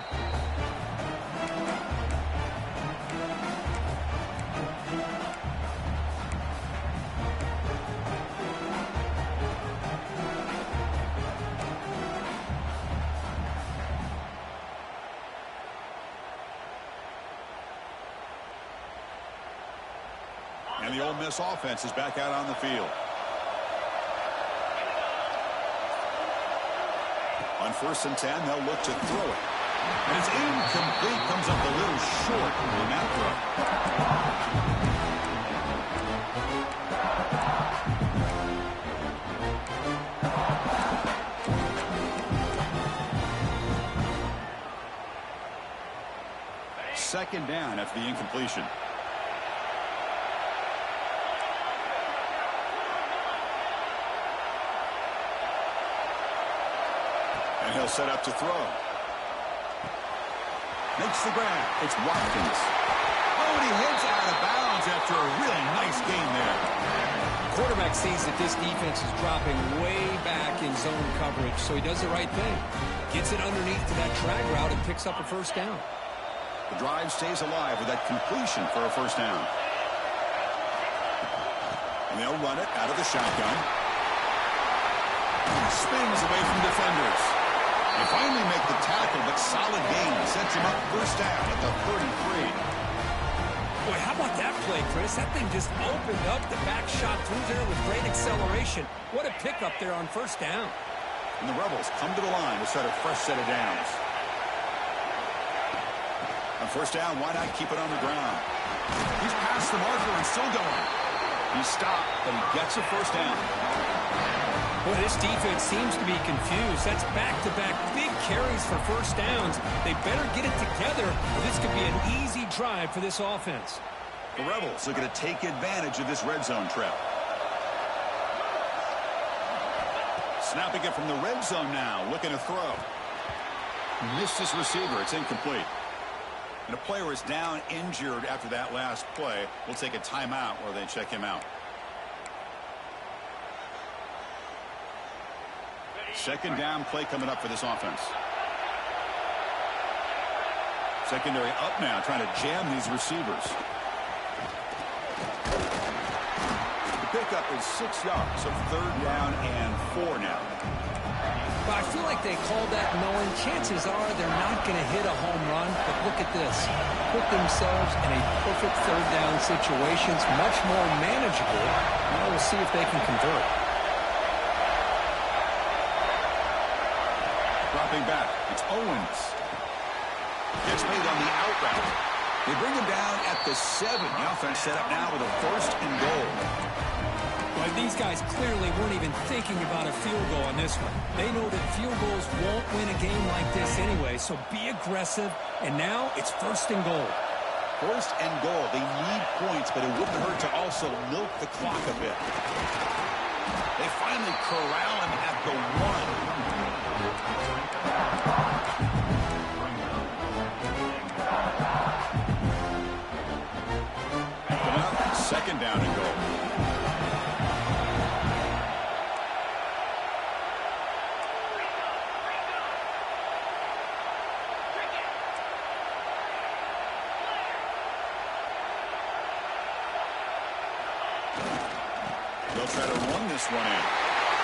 And the Ole Miss offense is back out on the field. On 1st and 10, they'll look to throw it. And it's incomplete. Comes up a little short on that throw. Second down after the incompletion. And he'll set up to throw. Makes the grab. It's Watkins. Oh, and he heads out of bounds after a really nice game there. Quarterback sees that this defense is dropping way back in zone coverage, so he does the right thing. Gets it underneath to that drag route and picks up a first down. The drive stays alive with that completion for a first down. And they'll run it out of the shotgun. Spins away from defenders. They finally make the tackle, but solid gain sets him up first down at the 33. Boy, how about that play, Chris? That thing just opened up. The back shot through there with great acceleration. What a pickup there on first down. And the Rebels come to the line to set a fresh set of downs. On first down, why not keep it on the ground? He's past the marker and still going. He stopped, but he gets a first down. Boy, this defense seems to be confused. That's back-to-back big carries for first downs. They better get it together, or this could be an easy drive for this offense. The Rebels are going to take advantage of this red zone trap. Snapping it from the red zone now, looking to throw. Missed his receiver. It's incomplete. And a player is down injured after that last play. We'll take a timeout while they check him out. Second down play coming up for this offense. Secondary up now, trying to jam these receivers. The pickup is 6 yards, so third down and 4 now. But I feel like they called that knowing chances are they're not going to hit a home run. But look at this. Put themselves in a perfect third down situation. It's much more manageable. Now we'll see if they can convert. Dropping back, it's Owens. Gets made on the out route. They bring him down at the 7. The offense set up now with a first and goal. Well, these guys clearly weren't even thinking about a field goal on this one. They know that field goals won't win a game like this anyway, so be aggressive. And now it's first and goal. First and goal. They need points, but it wouldn't hurt to also milk the clock a bit. They finally corral him at the 1. Second down and goal. They'll try to run this one in.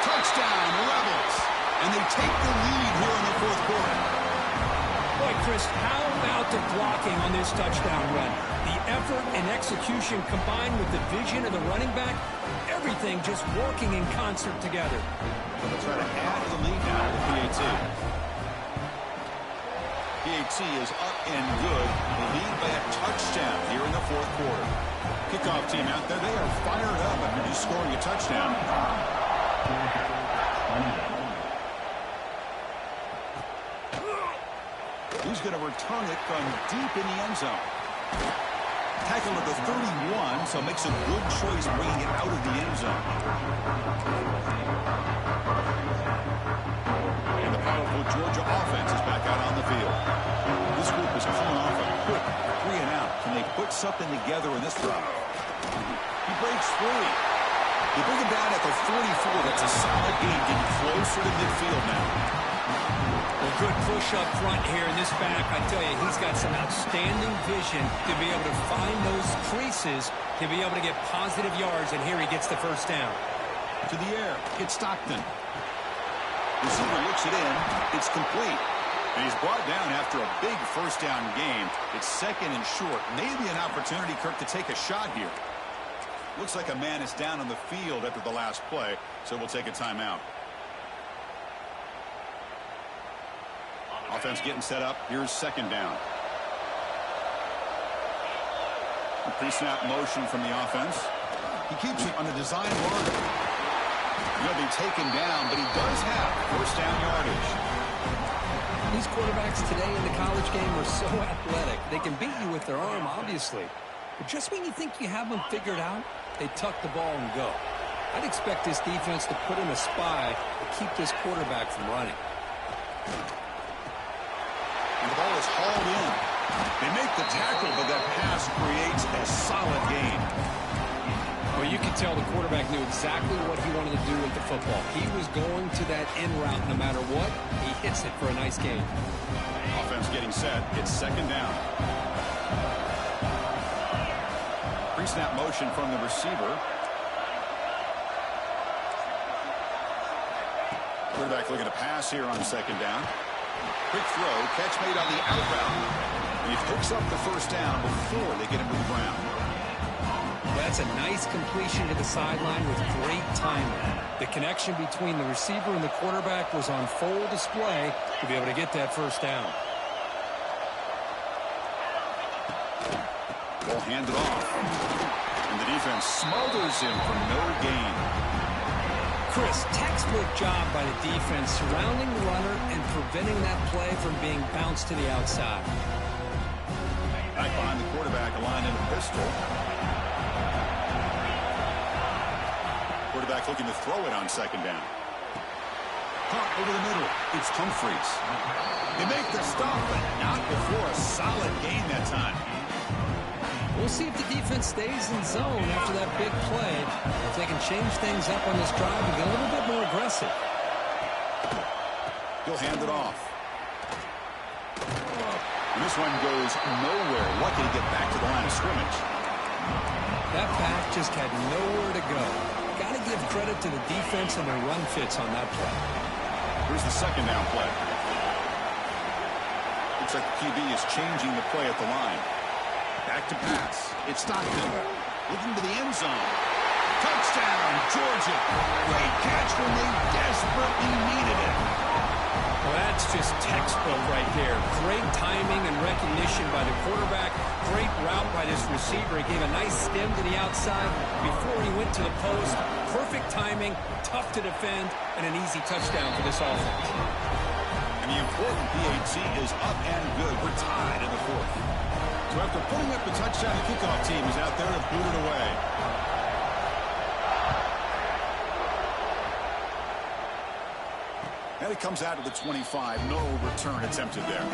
Touchdown, Rebels. And they take the lead here in the fourth quarter. Boy, Chris, how about the blocking on this touchdown run? The effort and execution combined with the vision of the running back, everything just working in concert together. They'll try to add to the lead now to the PAT. PAT is up and good. They lead by a touchdown here in the fourth quarter. Kickoff team out there, they are fired up after just scoring a touchdown. He's going to return it from deep in the end zone. Tackle at the 31, so makes a good choice bringing it out of the end zone. And the powerful Georgia offense is back out on the field. This group is coming off a quick 3 and out. Can they put something together in this drive? He breaks free. They bring him down at the 44. That's a solid gain, getting closer to midfield now. Well, good push up front here in this back. I tell you, he's got some outstanding vision to be able to find those creases, to be able to get positive yards, and here he gets the first down. To the air, it's Stockton. Receiver looks it in. It's complete. And he's brought down after a big first down game. It's second and short. Maybe an opportunity, Kirk, to take a shot here. Looks like a man is down on the field after the last play, so we'll take a timeout. Offense getting set up. Here's second down. A pre-snap motion from the offense. He keeps it on the design run. He'll be taken down, but he does have first down yardage. These quarterbacks today in the college game are so athletic. They can beat you with their arm, obviously. But just when you think you have them figured out, they tuck the ball and go. I'd expect this defense to put in a spy to keep this quarterback from running. And the ball is hauled in. They make the tackle, but that pass creates a solid gain. Well, you can tell the quarterback knew exactly what he wanted to do with the football. He was going to that in route no matter what. He hits it for a nice gain. Offense getting set. It's second down. Pre-snap motion from the receiver. Quarterback looking to pass here on second down. Quick throw. Catch made on the out route. And he picks up the first down before they get him to the ground. That's a nice completion to the sideline with great timing. The connection between the receiver and the quarterback was on full display to be able to get that first down. Ball handed off. And the defense smothers him for no gain. Chris, textbook job by the defense surrounding the runner and preventing that play from being bounced to the outside. Back behind the quarterback, aligned in a pistol. Quarterback looking to throw it on second down. Pop over the middle. It's Humphreys. They make the stop, but not before a solid gain that time. We'll see if the defense stays in zone after that big play. If they can change things up on this drive and get a little bit more aggressive. He'll hand it off. And this one goes nowhere. Lucky to get back to the line of scrimmage. That back just had nowhere to go. Got to give credit to the defense and their run fits on that play. Here's the second down play. Looks like the QB is changing the play at the line. Back to pass. It's Stockton. Looking to the end zone. Touchdown, Georgia. Great catch when they desperately needed it. Well, that's just textbook right there. Great timing and recognition by the quarterback. Great route by this receiver. He gave a nice stem to the outside before he went to the post. Perfect timing, tough to defend, and an easy touchdown for this offense. And the important PAT is up and good. We're tied in the fourth. So after putting up the touchdown, the kickoff team is out there to boot it away. And it comes out to the 25. No return attempted there.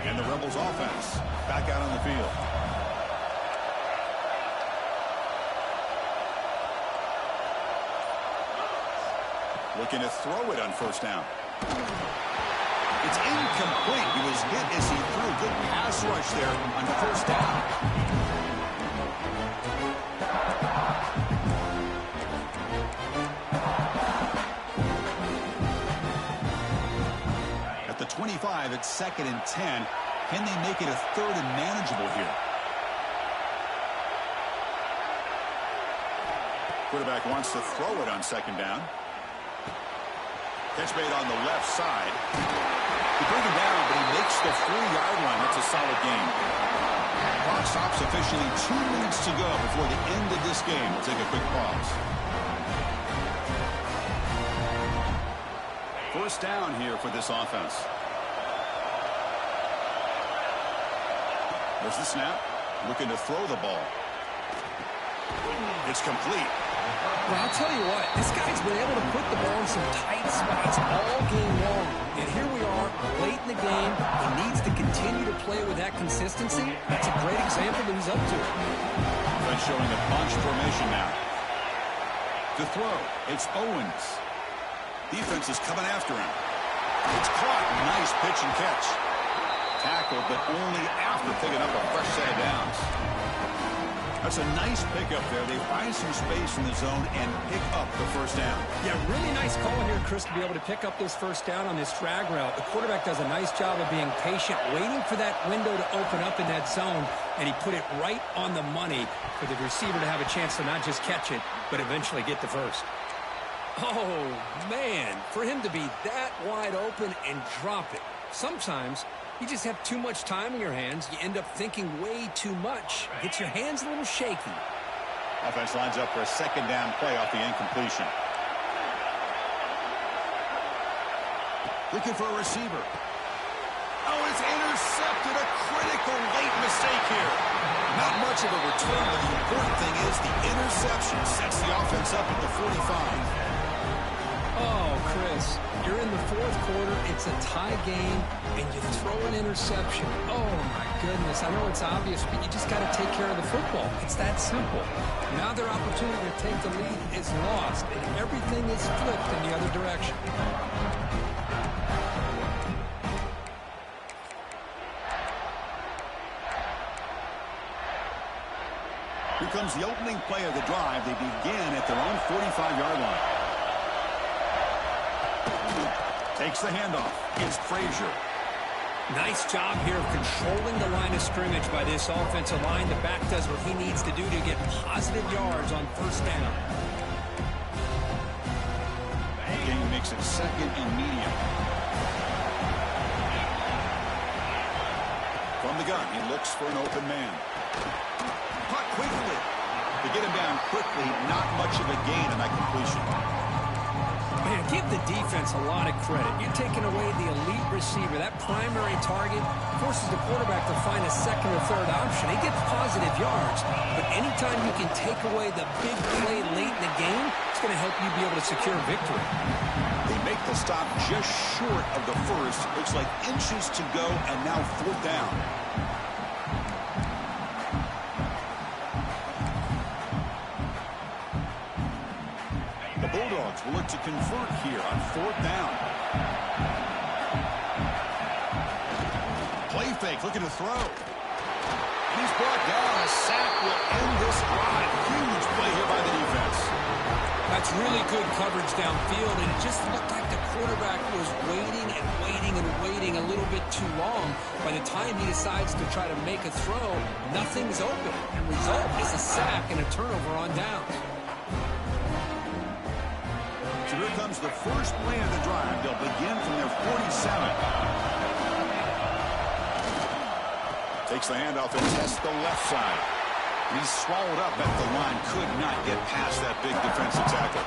And the Rebels offense back out on the field. Looking to throw it on first down. It's incomplete. He was hit as he threw. Good pass rush there on first down. At the 25, it's second and 10. Can they make it a third and manageable here? Quarterback wants to throw it on second down. Catch made on the left side. They bring him down, but he makes the 3-yard line. That's a solid gain. Clock stops officially. 2 minutes to go before the end of this game. We'll take a quick pause. First down here for this offense. There's the snap. Looking to throw the ball. It's complete. Well, I'll tell you what, this guy's been able to put the ball in some tight spots all game long. And here we are, late in the game. He needs to continue to play with that consistency. That's a great example that he's up to. Offense showing a bunch formation now. To throw, it's Owens. Defense is coming after him. It's caught. Nice pitch and catch. Tackled, but only after picking up a fresh set of downs. That's a nice pickup there. They find some space in the zone and pick up the first down. Yeah, really nice call here, Chris, to be able to pick up this first down on this drag route. The quarterback does a nice job of being patient, waiting for that window to open up in that zone, and he put it right on the money for the receiver to have a chance to not just catch it, but eventually get the first. Oh, man, for him to be that wide open and drop it. Sometimes you just have too much time in your hands. You end up thinking way too much. Gets your hands a little shaky. Offense lines up for a second down play off the incompletion. Looking for a receiver. Oh, it's intercepted. A critical late mistake here. Not much of a return, but the important thing is the interception sets the offense up at the 45. Oh, Chris, you're in the fourth quarter. It's a tie game, and you throw an interception. Oh, my goodness. I know it's obvious, but you just got to take care of the football. It's that simple. Now their opportunity to take the lead is lost, and everything is flipped in the other direction. Here comes the opening play of the drive. They begin at their own 45-yard line. Takes the handoff. It's Frazier. Nice job here of controlling the line of scrimmage by this offensive line. The back does what he needs to do to get positive yards on first down. Game makes it second and medium. From the gun, he looks for an open man. Caught quickly. To get him down quickly, not much of a gain on that completion. Man, give the defense a lot of credit. You're taking away the elite receiver. That primary target forces the quarterback to find a second or third option. He gets positive yards, but anytime you can take away the big play late in the game, it's going to help you be able to secure victory. They make the stop just short of the first. Looks like inches to go, and now fourth down. Bulldogs will look to convert here on fourth down. Play fake, looking to throw. And he's brought down. A sack will end this drive. Huge play here by the defense. That's really good coverage downfield, and it just looked like the quarterback was waiting and waiting and waiting a little bit too long. By the time he decides to try to make a throw, nothing's open. The result is a sack and a turnover on downs. So here comes the first play of the drive. They'll begin from their 47. Takes the handoff and tests the left side. He's swallowed up at the line. Could not get past that big defensive tackle.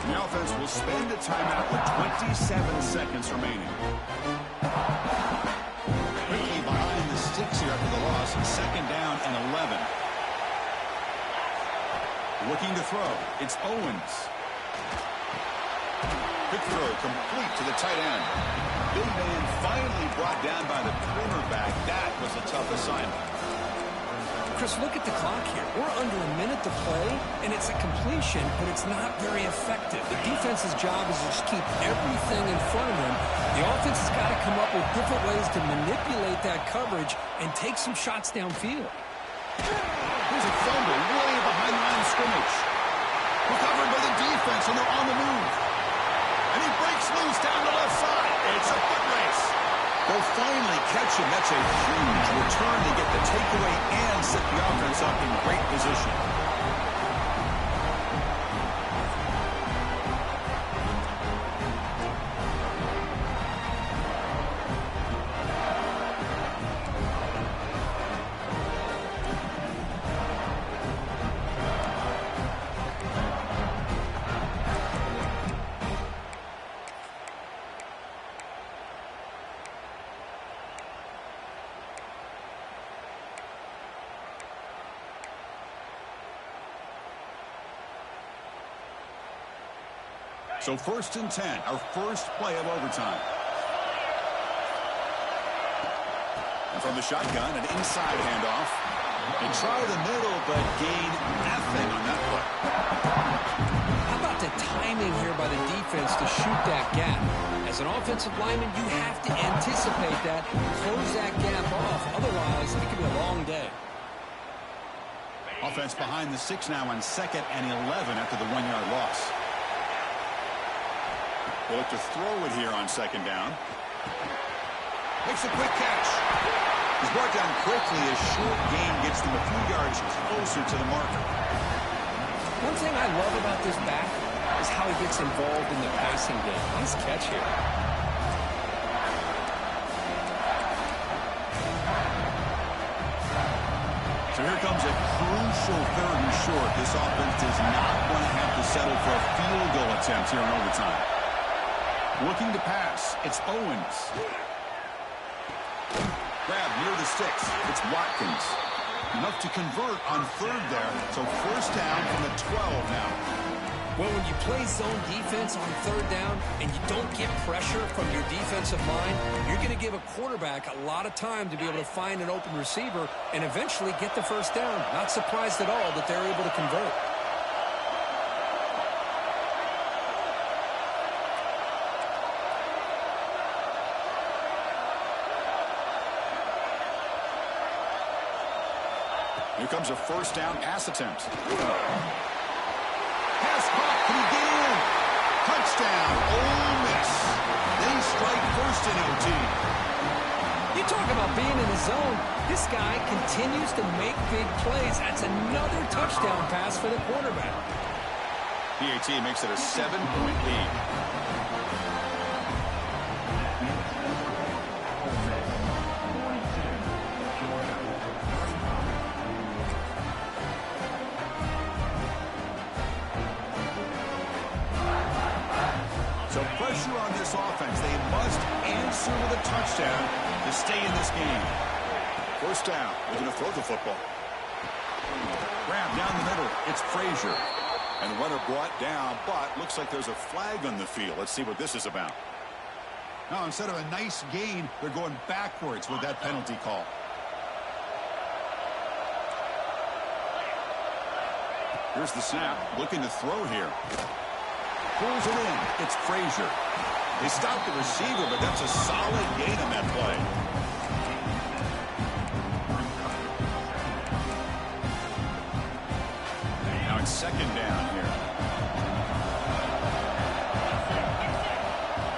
The offense will spend a timeout with 27 seconds remaining. Quickly behind the sticks here after the loss. Second down and 11. Looking to throw. It's Owens. Quick throw complete to the tight end. Big man finally brought down by the cornerback. That was a tough assignment. Chris, look at the clock here. We're under a minute to play, and it's a completion, but it's not very effective. The defense's job is to just keep everything in front of them. The offense has got to come up with different ways to manipulate that coverage and take some shots downfield. Here's a fumble way behind the line of scrimmage. Recovered by the defense, and they're on the move. And he breaks loose down the left side. It's a foot race. They'll finally catch him. That's a huge return to get the takeaway and set the offense up in great position. So 1st and 10, our first play of overtime. And from the shotgun, an inside handoff. They try the middle, but gain nothing on that play. How about the timing here by the defense to shoot that gap? As an offensive lineman, you have to anticipate that, close that gap off. Otherwise, it could be a long day. Offense behind the 6 now on 2nd and 11 after the 1-yard loss. They look to throw it here on 2nd down. Makes a quick catch. He's brought down quickly. A short gain gets them a few yards closer to the marker. One thing I love about this back is how he gets involved in the passing game. Nice catch here. So here comes a crucial 3rd and short. This offense does not want to have to settle for a field goal attempt here in overtime. Looking to pass. It's Owens. Grab near the sticks. It's Watkins. Enough to convert on 3rd there. So 1st down from the 12 now. Well, when you play zone defense on 3rd down and you don't get pressure from your defensive line, you're going to give a quarterback a lot of time to be able to find an open receiver and eventually get the 1st down. Not surprised at all that they're able to convert. Here comes a 1st down pass attempt. Pass caught. Can he get in? Touchdown. Ole Miss. They strike first in OT. You talk about being in the zone. This guy continues to make big plays. That's another touchdown pass for the quarterback. PAT makes it a 7-point lead. So pressure on this offense. They must answer with a touchdown to stay in this game. 1st down. They're going to throw the football. Grab down the middle. It's Frazier. And the runner brought down, but looks like there's a flag on the field. Let's see what this is about. Now, instead of a nice gain, they're going backwards with that penalty call. Here's the snap. Looking to throw here. Pulls it in. It's Frazier. They stopped the receiver, but that's a solid gain on that play. Now it's 2nd down here.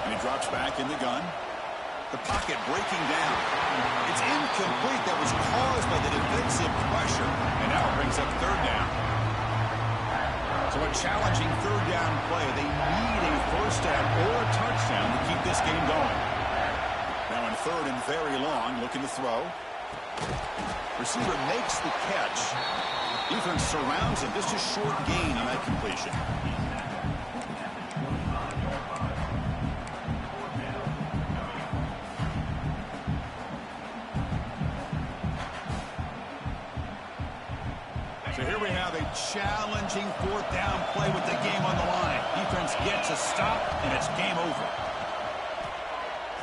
And he drops back in the gun. The pocket breaking down. It's incomplete. That was caused by the defensive pressure. And now it brings up 3rd down. So a challenging 3rd down play. They need a 1st down or a touchdown to keep this game going. Now in 3rd and very long, looking to throw. Receiver makes the catch. Defense surrounds him. Just a short gain on that completion. So here we have a challenging 4th down play with the game on the line. Defense gets a stop, and it's game over.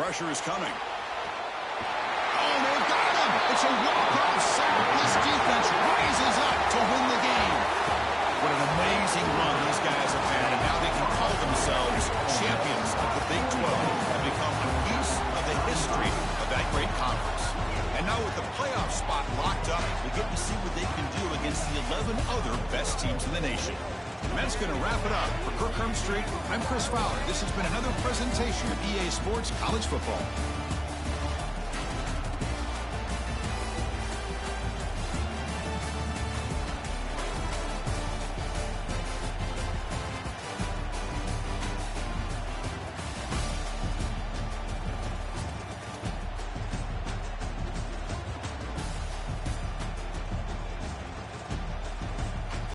Pressure is coming. Oh, they got him! It's a walk-off sack. This defense rises up to win the game. What an amazing run these guys have had, and now they can call themselves champions of the Big 12 and become a piece of the history of that great conference. And now with the playoff spot locked up, we get to see what they can do against the 11 other best teams in the nation. And that's going to wrap it up. For Kirk Street, I'm Chris Fowler. This has been another presentation of EA Sports College Football.